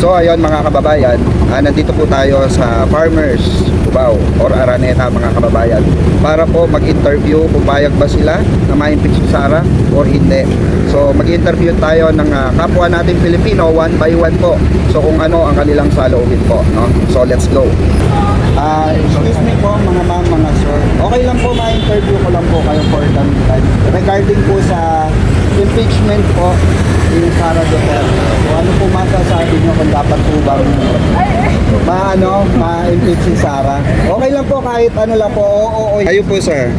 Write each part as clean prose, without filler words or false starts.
So ayun mga kababayan, nandito po tayo sa Farmers Cubao or Araneta mga kababayan para po mag-interview kung payag ba sila na ma-impeach si Sara or hindi. So mag-interview tayo ng kapwa natin Pilipino one by one po. So kung ano ang kanilang saloobin po, no? So let's go. Excuse me po mga ma'am, mga sir. Okay lang po ma-interview ko lang po kayo for the meantime. Regarding po sa impeachment po ni Sara Duterte. So ano po masasabi nyo kung dapat po bang ma-impeach si Sara? Okay lang po kahit ano lang po. Oo. Kayo po sir.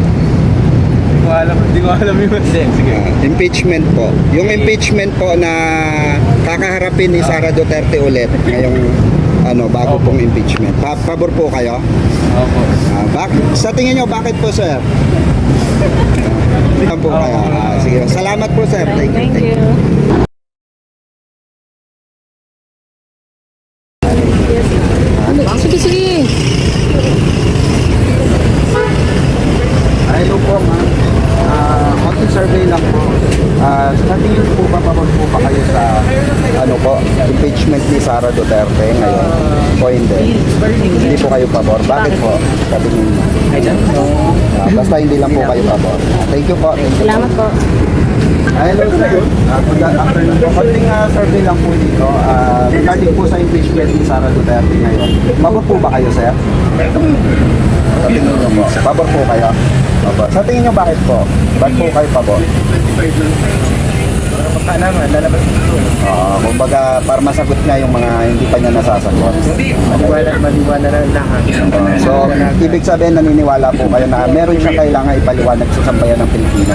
Hindi ko alam yun. Sige. Impeachment po. Yung impeachment po na kakaharapin ni Sara Duterte ulit ngayong bago pong impeachment. Pabor po kayo? Opo. Sa tingin nyo, bakit po sir? Po kayo. Sige. Salamat po sir. Thank you. Sige, sige. Hello po ma'am. Konting survey lang po. Sa tingin po ba pabor po pa kayo sa impeachment ni Sara Duterte ngayon? O hindi? Hindi po kayo pabor. Bakit po? Sa tingin mo? I don't know. Basta hindi lang po kayo pabor. Thank you po. Thank you. Salamat po. Hello sir. Good afternoon po. Konting survey lang po dito. Regarding po sa impeachment ni Sara Duterte ngayon. Pabor po ba kayo sir? Sa tingin nyo po. Pabor po kayo? Pabor. Sa tingin nyo bakit po? Ba't po kayo pabor? Baka naman, lalabas ito. Kumbaga para masagot nga yung mga hindi pa niya nasasagot. Maliwala na lahat. So, ibig sabihin naniniwala po kayo na meron siyang kailangan ipaliwanag sa sambayan ng Pilipino.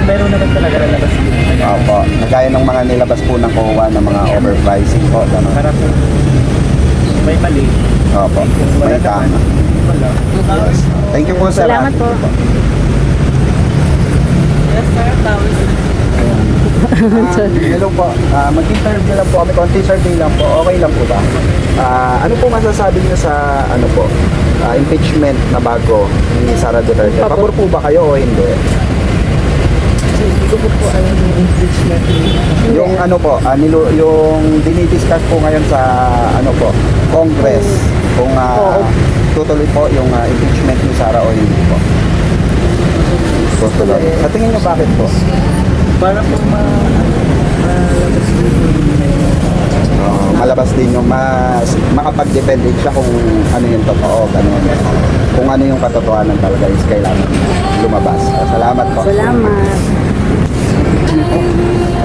Meron naman talaga lalabas ito. Opo. Nagaya ng mga nilabas po ng COA ng mga overpricing po. Ganun. Para po, may mali. Opo. May tama. Wala. Thank you po sir. Salamat po. Yes, sir. Hello po. Mag-interview lang po kami. Konti survey lang po. Okay lang po ba? Ano po masasabi niyo sa impeachment na bago ni Sara Duterte? Pabor po ba kayo o hindi? Gusto po ay impeachment. Yung yung dinidiscuss po ngayon sa Congress kung tutuloy po yung impeachment ni Sara o hindi po. Tutuloy. Sa tingin niyo bakit po? Para po Malabas din yung makapag-defend din siya kung ano yung totoo, ganun. Kung ano yung katotohanan talaga is kailangan lumabas. Salamat po. Salamat.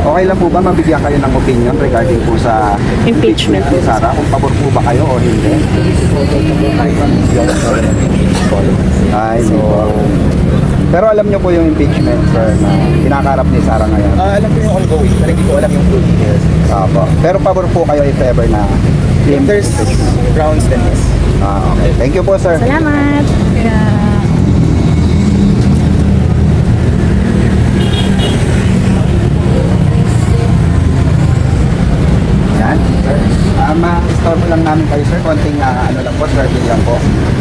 Okay lang po ba mabigyan kayo ng opinion regarding po sa Impeachment. ni Sara? Kung pabor po ba kayo o hindi? Ay, so, pero alam niyo po yung impeachment sir na kinakarap ni Sara ngayon? alam ko yung ongoing, pero hindi ko alam yung full details. Opo. Pero pabor po kayo if ever na If there's grounds, then yes. okay. Thank you po sir. Salamat. Yan. Ma-store lang namin kayo sir. Konting survey lang po.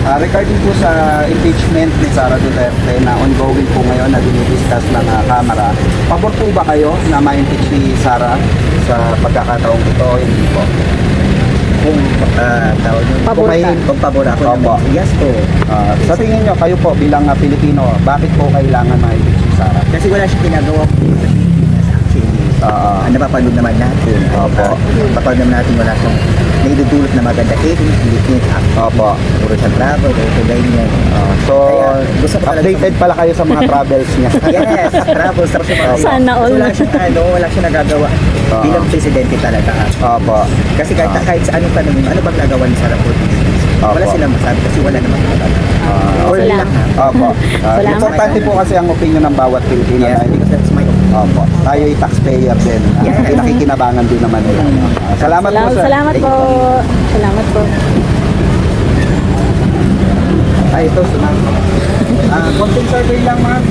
Regarding po sa impeachment ni Sara Duterte na ongoing po ngayon na dinidiscuss ng Kamara, pabor po ba kayo na ma-impeach si Sara sa pagkakataong ito o hindi po? Kung tawag nyo, Pabor ka. kung pabor ako Opo. naman, yes po. Sa tingin nyo, kayo po bilang Pilipino, bakit po kailangan ma-impeach si Sara? Kasi wala siya ginagawa po sa Pilipinas actually. Napapanood naman natin. Opo. Napapanood naman natin wala siyang naidudulot na maganda in Philippines. Opo. Puro siyang travel, puro ganyan. So, Kaya, gusto ko talaga updated pala kayo sa mga travels niya. Yes, travels. Tapos yung mga- Sana all. Wala siyang nagagawa bilang presidente talaga. Opo. Kasi kahit sa anong tanong, ano bang nagawa ni Sara Duterte? Wala Opo. silang masabi kasi wala namang nagagawa. Or Salamat. lang ha. Opo. Salamat. Importante po kasi ang opinion ng bawat Pilipino. Yes, na because that's my opinion. Opo. Tayo ay taxpayer din. Yes. Pinakikinabangan din naman nila. Salamat po sir. Salamat po. Salamat po. Ay, ito, sunod. Konting survey lang ma'am.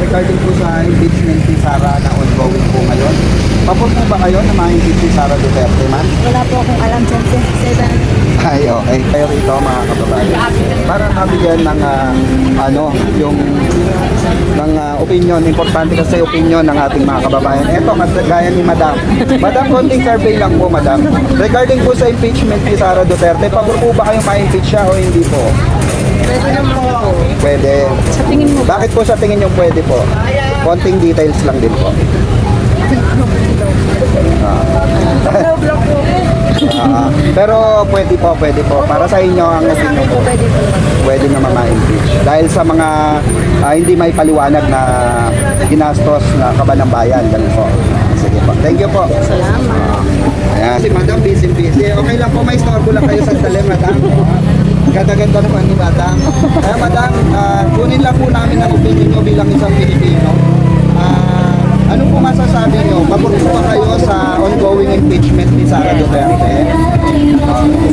Regarding po sa impeachment ni Sara na ongoing po ngayon. Pabor po ba kayo na ma-impeach si Sara Duterte ma'am? Wala po akong alam, Sir. Ay, okay. Kayo rito mga kababayan. Para mabigyan ng opinion, importante kasi opinion ng ating mga kababayan. Ito, gaya ni Madam. Madam, konting survey lang po, Madam. Regarding po sa impeachment ni Sara Duterte, pabor po ba kayong ma-impeach siya o hindi po? Pwede naman po. Pwede. Sa tingin mo, Bakit po sa tingin nyo pwede po? Konting details lang din po. Pero pwede po. Para sa inyo ang opinion po. pwede po. Pwede na ma-impeach. Dahil sa mga hindi may paliwanag na ginastos na kaban ng bayan. Ganun po. Sige po. Thank you po. Salamat. Ayan. Si Madam, busy. Okay lang po, may istorbo lang kayo sa dali, Madam. Ganda-ganda naman ni Madam. Kaya Madam, kunin lang po namin ang opinion nyo bilang isang Pilipino. Ano po masasabi nyo? Pabor po ba kayo sa ongoing impeachment ni Sara Duterte?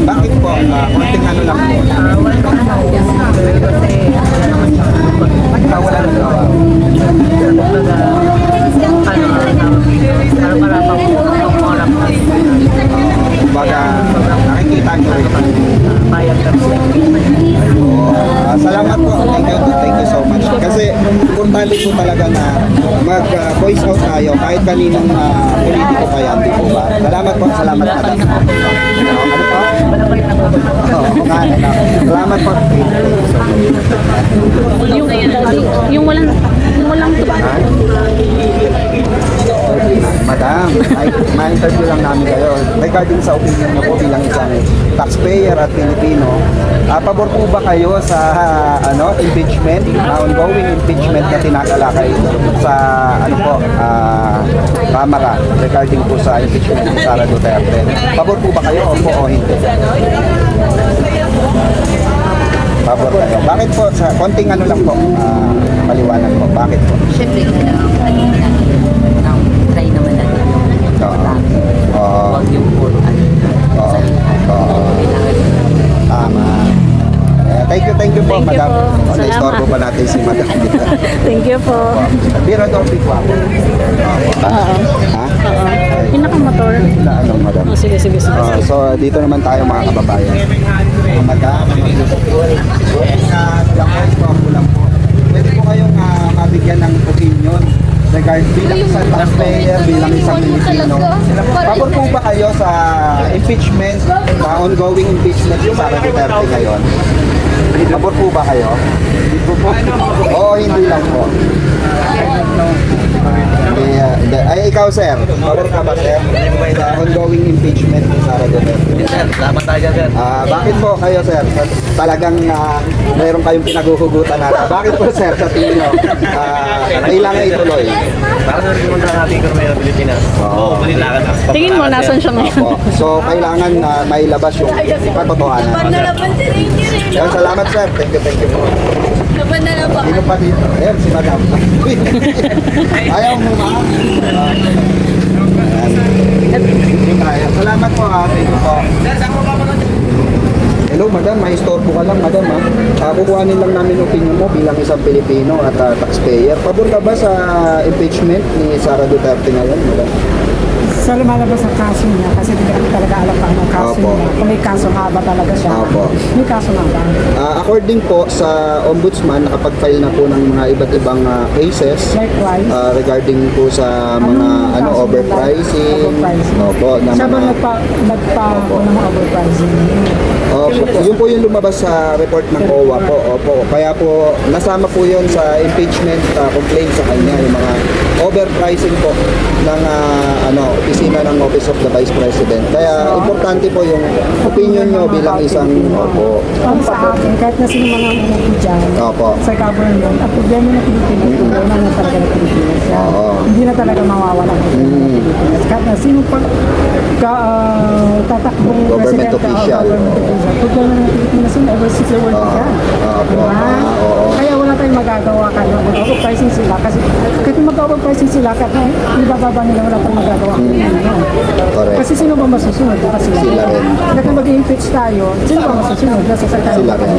Bakit po? Konting ano lang po. Wala na daw. Baga, nakikita nyo rin. Salamat po. Thank you so much. Kasi importante po talaga na mag-voice out tayo kahit kaninong politiko pa yan, di po ba? Salamat po. Salamat po. Ano po? Salamat po. Yung walang tupad. Madam, ma-interview lang namin kayo regarding sa opinion niyo po bilang isang taxpayer at Pilipino. Pabor po ba kayo sa impeachment, ongoing impeachment na tinatalakay sa Kamara regarding po sa impeachment ni Sara Duterte? Pabor po ba kayo o hindi? Pabor kayo. Bakit po? Sa konting ano lang po, paliwanag po. Bakit po? Siyempre, try naman natin yung Oo. huwag yung puro Tama. Thank you po, Thank you Madam. po. Na-istorbo pa natin si Madam dito. Thank you po. Bira daw po ako. Oo. Ha? Oo. Yung nakamotor. Wala, Madam. Oh, sige. So, dito naman tayo mga kababayan. Madam, lang po. Pwede po kayong mabigyan ng opinion bilang isang taxpayer, bilang isang Pilipino. Pabor po ba kayo sa impeachment, ongoing impeachment ni Sara Duterte ngayon? Pabor po ba kayo? Oo, hindi lang po. Ay, ikaw sir, pabor ka ba sir? Sa ongoing impeachment ni Sara Duterte? Salamat tayo dyan, sir. Bakit po kayo sir? Talagang mayroon kayong pinaguhugutan natin. Bakit po sir sa tingin nyo? Kailangan ituloy. Para sa rin sa ating ekonomiya ng Pilipinas. Oo, kailangan. Tingin mo, nasan siya ngayon? Opo. So, kailangan mailabas yung katotohanan. Yan, salamat sir. Thank you po. Sino pa dito? Ayan, si Madam. Ayaw mo ma? Ayan. Salamat po Thank you po. Hello Madam, may istorbo ka lang Madam kukuhanin lang namin opinion mo bilang isang Pilipino at taxpayer. Pabor ka ba sa impeachment ni Sara Duterte ngayon Madam? Sa lumalabas ang kaso niya, kasi hindi ko talaga alam pa anong kaso Opo. niya. Kung may kaso nga ba talaga siya. Opo. May kaso nga ba? According po sa Ombudsman, nakapag-file na po ng mga iba't ibang cases Likewise. regarding po sa mga kaso overpricing. Overpricing. Opo, na Siya ba mga nagpa ng mga overpricing? yun po yung lumabas sa report ng OWA po. Opo. Kaya po nasama po yun sa impeachment complaint sa kanya yung mga overpricing po ng opisina ng Office of the Vice President. Kaya importante po yung opinion nyo bilang isang opo. Ang sa akin, kahit na sino mga umuwi dyan, Opo. sa government, ang problema ng Pilipinas, problema na talaga ng Pilipinas. Oo. Hindi na talaga mawawala ng Pilipinas. Kahit na sino pa tatakbong Government official. government official. Problema ng Pilipinas yun, ever since the world began. Opo. Diba? Oo. Kaya wala naman tayong magagawa kahit mag-overpricing sila. Kasi kahit mag-overpricing sila, kahit ibababa nila, wala tayong magagawa. Correct. Kasi sino ba masusunod? Kasi Sila rin. Kahit mag-impeach tayo, sino ba masusunod? Nasa sakay. Sila rin.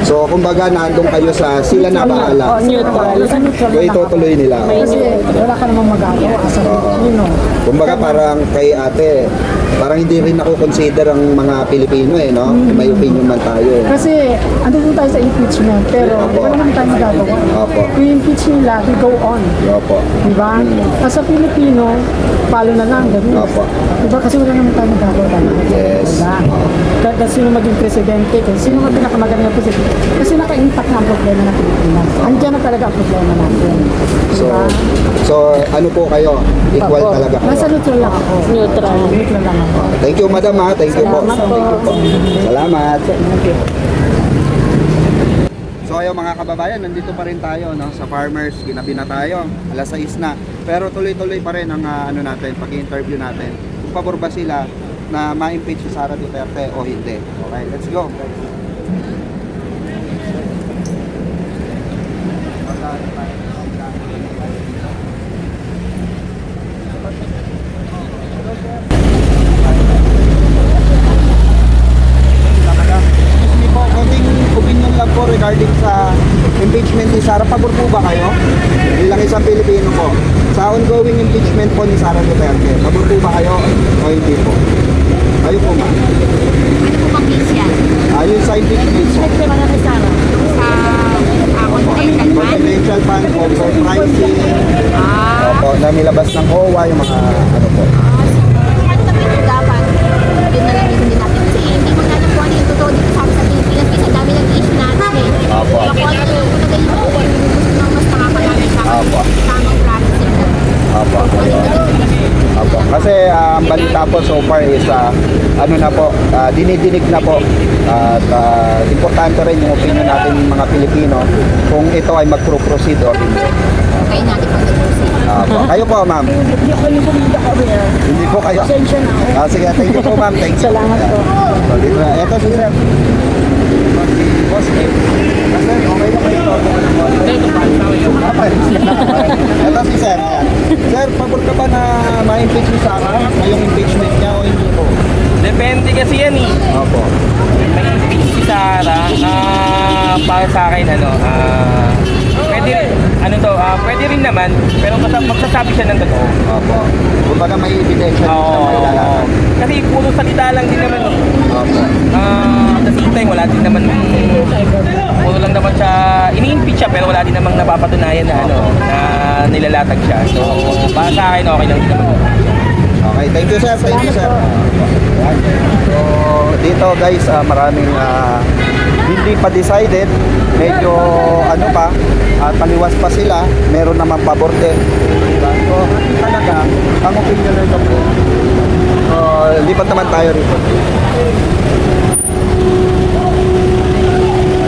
So, kumbaga, nandun kayo sa sila na bahala. Neutral. Nasa neutral So, na itutuloy nila. Kasi wala ka namang magagawa sa Pilipino. Kumbaga, parang kay ate, parang hindi rin ako consider ang mga Pilipino no? May opinion man tayo. Kasi andun tayo sa impeachment, pero Opo. wala naman tayo magagawa. Opo. Yung impeach nila, we go on. Opo. Diba? Kasi sa Pilipino, follow na lang, ganun. Opo. Diba? Kasi wala naman tayo magagawa. Yes. Diba? Kahit sino maging presidente, kung sino ang pinakamagandang presidente. Kasi naka-impact na ang problema ng Pilipinas. Andiyan na talaga ang problema natin. So, Diba? so ano po kayo? Equal talaga kayo. Nasa neutral lang ako. Neutral. Neutral lang ako. Thank you, madam ha. Thank you po. Salamat po. Salamat. So ayun mga kababayan, nandito pa rin tayo no, sa farmers, ginabi na tayo, alas 6 na. Pero tuloy-tuloy pa rin ang ano natin, pag-interview natin. Kung pabor ba sila na ma-impeach si Sara Duterte o hindi. Okay, let's go. Excuse me po, konting opinion lang po regarding sa impeachment ni Sara. Pabor po ba kayo? Bilang isang Pilipino po. Sa ongoing impeachment po ni Sara Duterte, pabor po ba kayo o hindi po? Kayo po ma. Ano po bang case yan? Ayun sa impeachment po. Sa confidential man? Confidential fund, overpricing, opo, na nilabas ng COA, yung mga ano po. Ano naman yung dapat? Yun na lang yung hindi natin. Kasi hindi mo na kung ano yung totoo dito sa amin sa Pilipinas. Kasi ang dami ng issue natin eh. Opo. Kaya kung ano yung talaga yung gusto ng mas nakakalamay sa amin. Opo. Tamang practice. Opo. Kung ano yung naging Opo. Kasi ang balita po so far is ano na po, dinidinig na po at importante rin yung opinion natin mga Pilipino kung ito ay mag-proceed o hindi. kayo natin pag-proceed. Opo. Kayo po ma'am, Hindi ako yung bumida ka rin. hindi po kayo. Pasensya na ako. Sige, thank you po ma'am. Thank you. Salamat po. So, dito na. Ito si sir. Si boss eh. Kasi okay na kayo. Ito si sir. Yan. Sir, pabor ka ba na ma-impeach si Sara? Ngayong impeachment niya o hindi po? Depende kasi yan eh. Opo. May impeach si Sara, para sa akin, pwede rin, pwede rin naman, pero magsasabi siya ng totoo. Opo. Kumbaga may ebidensya din siya may lalaman. Kasi puro salita lang din naman. Opo. At the same time, wala din naman, puro lang naman siya, ini-impeach siya, pero wala din namang napapatunayan na, na nilalatag siya. So, para sa akin, okay lang din naman. Okay, thank you sir. Thank you sir. Yan. So, dito guys, maraming hindi pa decided. Medyo ano pa, taliwas pa sila. Meron naman pabor din. Diba? So, talaga, ang opinion nito po. Lipat naman tayo rito.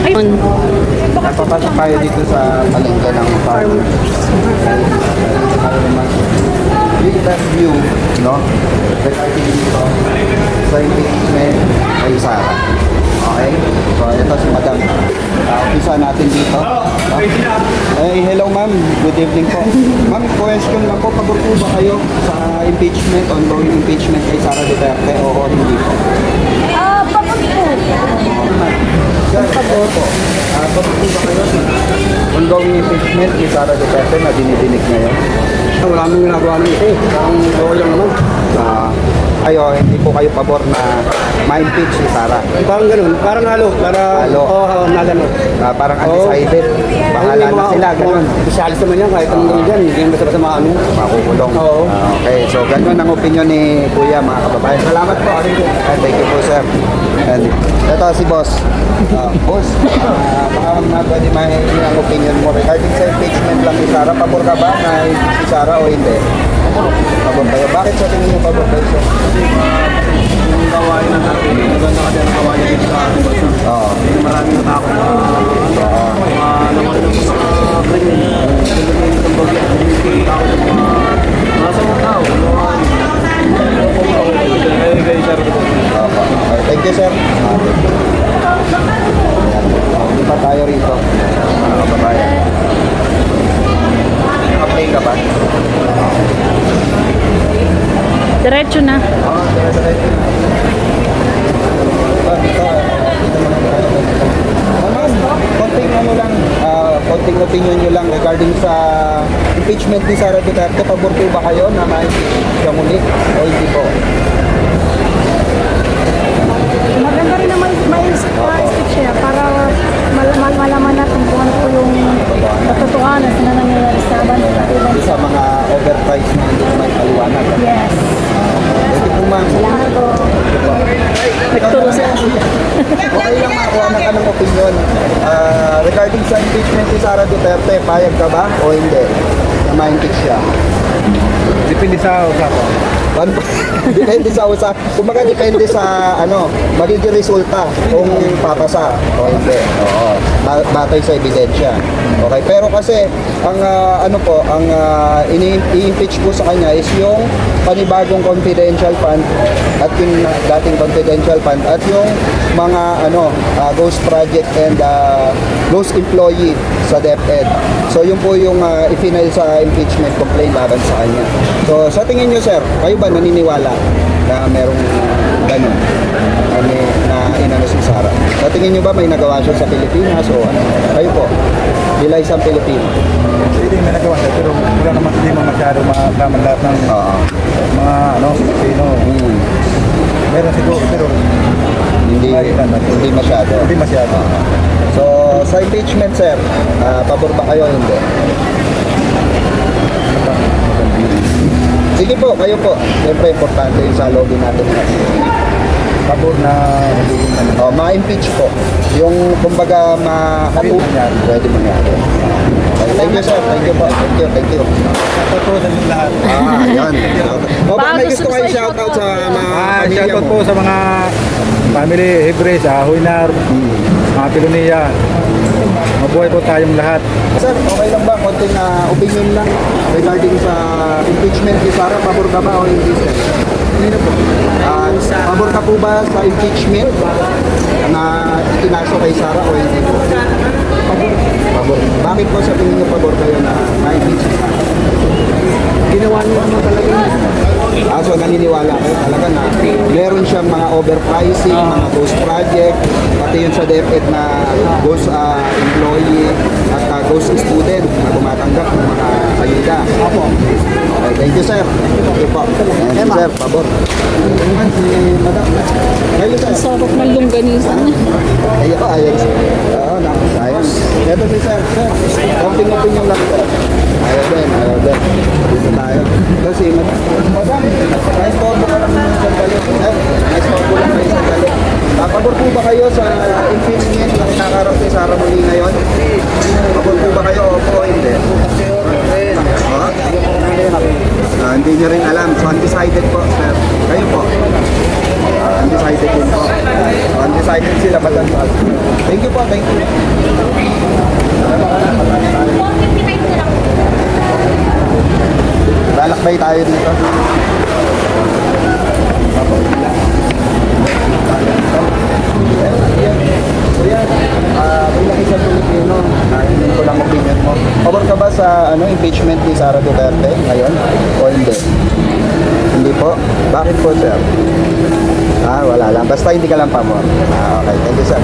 Ayun. Napapasok tayo dito sa palengke ng farmers. Para naman yung best view, no? Regarding dito sa impeachment kay Sara. Okay? So, ito si Madam. Umpisa natin dito. No? Hello ma'am. Good evening po. Ma'am, question lang po. Pabor po ba kayo sa impeachment, ongoing impeachment kay Sara Duterte o hindi po? Pagod po. Sir, pabor po. Pabor po ba kayo sa ongoing impeachment kay Sara Duterte na dinidinig ngayon? Wala nang ginagawa ng ito eh. Parang bawal lang naman. Kayo, hindi po kayo pabor na ma-impeach si Sara. Parang ganun. Parang halo. Halo. Oo, na gano'n. Parang undecided. Bahala na sila, ganun. Specialist naman yan. Kahit anong gawin dyan. Hindi yan basta-basta maano. Makukulong. Oo. Okay, so ganun ang opinion ni Kuya, mga kababayan. Salamat po. Thank you po, sir. And ito si Boss. Boss, baka pwede mahingi ang opinion mo regarding sa impeachment lang ni Sara. Pabor ka ba na impeach si Sara o hindi? Pabor kayo. Bakit sa tingin mo pabor kayo, sir? Yung gawain na natin. Maganda kasi ang gawain na sa ating bansa. Oo. Hindi maraming natakot na naman ng mga ganyan. Itong bagay. Hindi takot ng mga mga tao. Okay, thank you, sir. Hindi pa tayo rito. Mga kababayan. impeachment ni Sara Duterte, pabor po ba kayo na ma-impeach siya muli o hindi po? Maganda rin naman ma-stick siya para malaman natin kung ano po yung katotohanan na nangyayari sa bansa. Sa mga overpriced na hindi may paliwanag. Yes. Ito po ma'am. Salamat po. Nagturo siya. Okay lang makakuha na ka ng opinion. Regarding sa impeachment ni Sara Duterte, payag ka ba o hindi? Na ma-impeach siya? Depende sa usapan. Ano ba? Depende sa usap. Kumbaga depende sa magiging resulta kung papasa o hindi. Oo. Batay sa ebidensya. Okay, pero kasi ang i-impeach po sa kanya is yung panibagong confidential fund at yung dating confidential fund at yung mga ghost project and ghost employee sa DepEd. So yun po yung i-final sa impeachment complaint laban sa kanya. So sa tingin nyo sir, kayo ba naniniwala na merong gano'n na inano si Sara? Sa tingin nyo ba may nagawa siya sa Pilipinas o ano? Kayo po, bilang isang Pilipino. Hindi may nagawa siya, pero wala naman hindi mo masyado malaman lahat ng mga Pilipino. Meron siguro, pero Hindi masyado. hindi masyado. So sa impeachment sir, pabor ba kayo o hindi? Sige po, kayo po. Siyempre, importante yung sa lobby natin. Pabor na Ma-impeach po. Yung, kumbaga, pwede mangyari. Okay, thank you, sir. Thank you po. Thank you. natutunan yung lahat. Yan. O, baka may gusto kayo shoutout sa mga pamilya Shoutout mo? po sa mga family, Hebrews, Huinar, mga Pilonia. Mabuhay po tayong lahat. Sir, okay lang ba? Konting opinion lang regarding sa impeachment ni Sara. Pabor ka ba o hindi, sir? Pabor ka po ba sa impeachment na itinaso kay Sara o hindi po? Pabor. Bakit po sa tingin niyo pabor kayo na ma-impeach si Sara? Ginawa niyo naman talaga yun. So naniniwala kayo talaga na meron siyang mga overpricing, mga ghost project, pati yun sa DepEd na ghost employee at ghost student na tumatanggap ng mga ayuda. Opo. Okay, thank you sir. Thank you po. Ayan, sir, pabor. Ayan, si madam. Kayo sir. Sarap ng longganisa niya. Ayun. Oo, nakasayang. Ito si sir. Sir, konting opinion lang sir. Ayaw din. Dito tayo. Ito si madam. Nice talk po ka lang ng sandali. Nice talk po lang kayo sandali. Pabor po ba kayo sa impeachment na nakakarap ni Sara muli ngayon? Pabor po ba kayo o hindi? Hindi nyo rin alam. So undecided po, sir. Kayo po. Undecided din po. Undecided sila ba lang? Thank you po, thank you. Lalakbay tayo dito. Kuya, bilang isang Pilipino, hindi ko lang opinion mo. Pabor ka ba sa impeachment ni Sara Duterte ngayon o hindi? Hindi po? Bakit po, sir? Wala lang. Basta hindi ka lang pamor. Okay. Thank you, sir.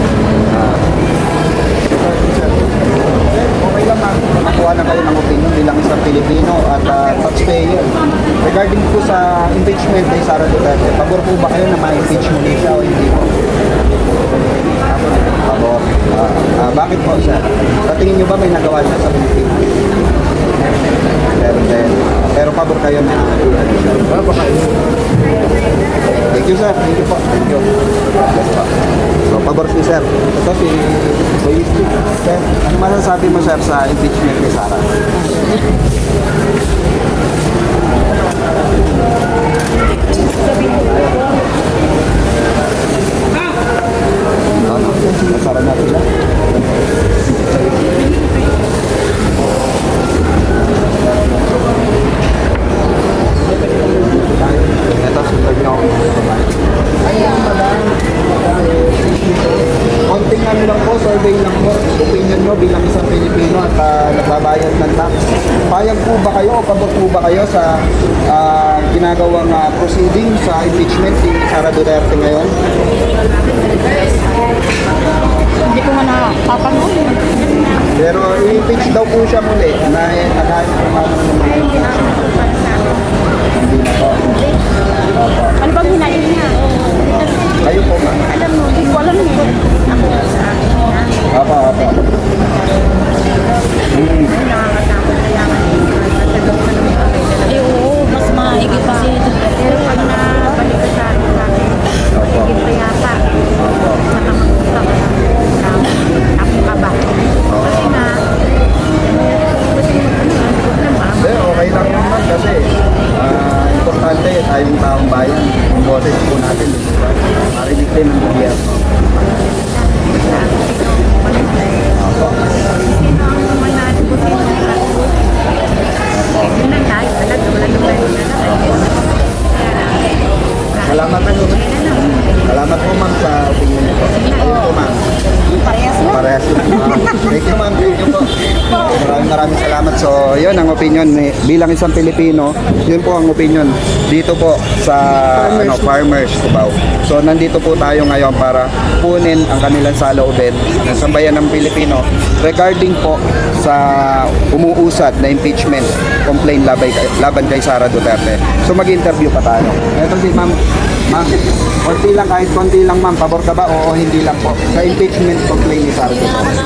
Okay lang makuha na kayo ng opinion bilang isang Pilipino at taxpayer. Regarding po sa impeachment ni Sara Duterte, pabor po ba kayo na ma-impeach muli siya o hindi po? Pabor. Bakit po siya? Sa tingin nyo ba may nagawa siya sa Pilipinas? Pero pabor kayo na Thank you, sir. Thank you po. Thank you. Yes, po. So, pabor si sir. Ito si Boyistik. Sir, ano masasabi mo, sir, sa impeachment ni Sara? Sara natin lang. Ito, sundag na ako. Konting lang po, survey lang po. Opinion nyo bilang isang Pilipino at nagbabayad ng tax. Payag po ba kayo o pabor po ba kayo sa ginagawang proceeding sa impeachment ni Sara Duterte ngayon? Hindi ko nga nakapanood. Pero i-impeach daw po siya muli na nakain po naman ng mga Hindi na ako para sa akin. hindi na po. Opo. Ano bang hinain niya? Kayo po ma'am. Alam mo, hindi ko alam eh. Ako sa akin na. Opo, opo. Nakakatakot kaya nga. Tatanong ka naman kami. Ay, oo, mas maigi pa si Pero pag nabalik ka sa akin, higit pa yata. Saka magpunta ka lang. Ako ka ba? Kasi na, Hindi, okay lang naman kasi importante tayong taong bayan. Yung boses po natin, di ba? Marinig din ng gobyerno. Opo. sino ang mananagot ko sino ang nakagot? Yun lang tayo. Talaga, wala nang tayo Salamat po. Salamat po ma'am sa opinion niyo po. Ayun po ma'am. Parehas lang. Parehas lang. Thank you ma'am. Thank you po. Maraming salamat. So, yun ang opinion bilang isang Pilipino. Yun po ang opinion dito po sa farmers Cubao. So, nandito po tayo ngayon para kunin ang kanilang saloobin ng sambayan ng Pilipino regarding po sa umuusad na impeachment complaint laban kay Sara Duterte. So, mag-interview pa tayo. Ito si ma'am. Ma'am, konti lang, kahit konti lang ma'am, pabor ka ba? Oo, hindi lang po. Sa impeachment complaint ni Sara Duterte.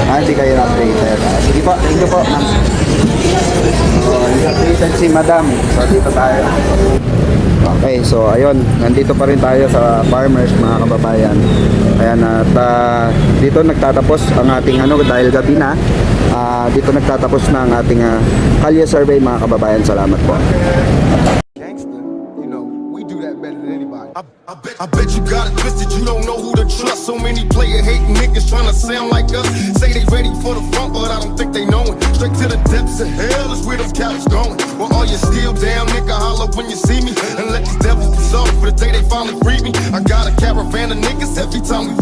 Hindi kayo updated. Sige po, thank you po ma'am. So, updated si madam. So, dito tayo. Okay, so ayun, nandito pa rin tayo sa farmers mga kababayan. Ayan, at dito nagtatapos ang ating dahil gabi na, dito nagtatapos na ang ating kalye survey mga kababayan. Salamat po. Gangster, you know, we do that better than anybody. I bet you got it twisted, you don't know who to trust. So many player hating niggas trying to sound like us. Say they ready for the front, but I don't think they know it. Straight to the depths of hell is where them cowards going. Well, all you still down, nigga, holler when you see me. And let these devils be sorry for the day they finally free me. I got a caravan of niggas every time we